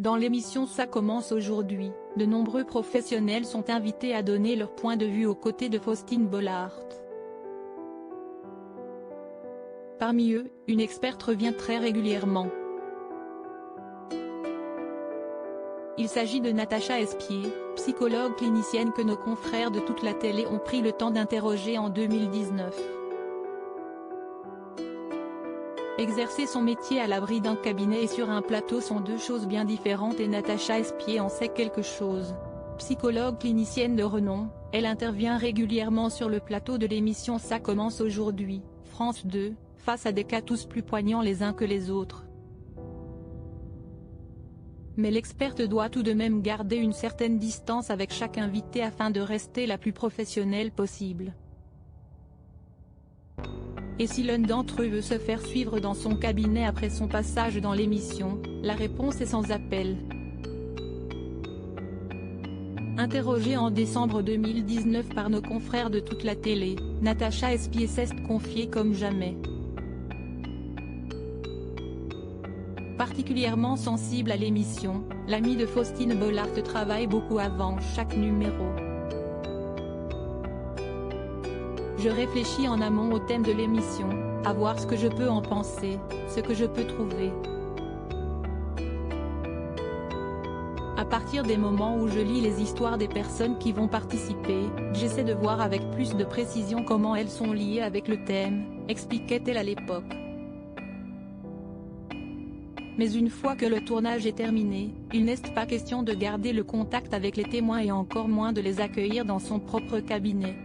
Dans l'émission Ça commence aujourd'hui, de nombreux professionnels sont invités à donner leur point de vue aux côtés de Faustine Bollaert. Parmi eux, une experte revient très régulièrement. Il s'agit de Natacha Espier, psychologue clinicienne que nos confrères de toute la télé ont pris le temps d'interroger en 2019. Exercer son métier à l'abri d'un cabinet et sur un plateau sont deux choses bien différentes et Natacha Espier en sait quelque chose. Psychologue clinicienne de renom, elle intervient régulièrement sur le plateau de l'émission Ça commence aujourd'hui, France 2, face à des cas tous plus poignants les uns que les autres. Mais l'experte doit tout de même garder une certaine distance avec chaque invité afin de rester la plus professionnelle possible. Et si l'un d'entre eux veut se faire suivre dans son cabinet après son passage dans l'émission, la réponse est sans appel. Interrogée en décembre 2019 par nos confrères de toute la télé, Natacha Espier s'est confiée comme jamais. Particulièrement sensible à l'émission, l'amie de Faustine Bollaert travaille beaucoup avant chaque numéro. Je réfléchis en amont au thème de l'émission, à voir ce que je peux en penser, ce que je peux trouver. À partir des moments où je lis les histoires des personnes qui vont participer, j'essaie de voir avec plus de précision comment elles sont liées avec le thème, expliquait-elle à l'époque. Mais une fois que le tournage est terminé, il n'est pas question de garder le contact avec les témoins et encore moins de les accueillir dans son propre cabinet.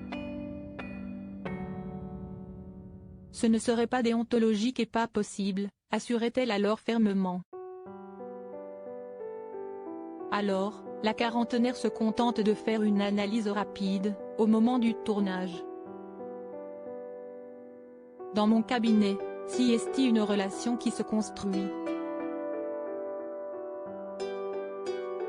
Ce ne serait pas déontologique et pas possible, assurait-elle alors fermement. Alors, la quarantenaire se contente de faire une analyse rapide, au moment du tournage. Dans mon cabinet, si est une relation qui se construit.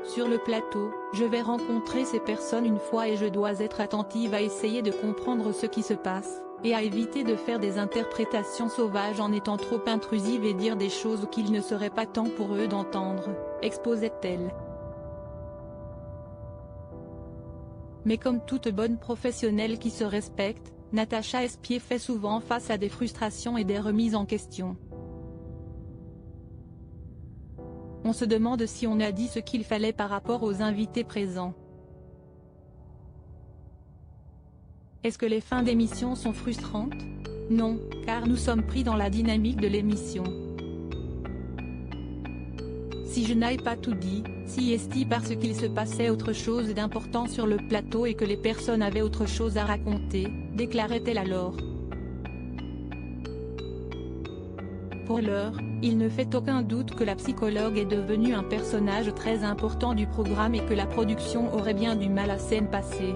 Sur le plateau, je vais rencontrer ces personnes une fois et je dois être attentive à essayer de comprendre ce qui se passe, et à éviter de faire des interprétations sauvages en étant trop intrusive et dire des choses qu'il ne serait pas temps pour eux d'entendre, exposait-elle. Mais comme toute bonne professionnelle qui se respecte, Natacha Espier fait souvent face à des frustrations et des remises en question. On se demande si on a dit ce qu'il fallait par rapport aux invités présents. Est-ce que les fins d'émission sont frustrantes? Non, car nous sommes pris dans la dynamique de l'émission. Si je n'ai pas tout dit, si est parce qu'il se passait autre chose d'important sur le plateau et que les personnes avaient autre chose à raconter, déclarait-elle alors. Pour l'heure, il ne fait aucun doute que la psychologue est devenue un personnage très important du programme et que la production aurait bien du mal à s'en passer.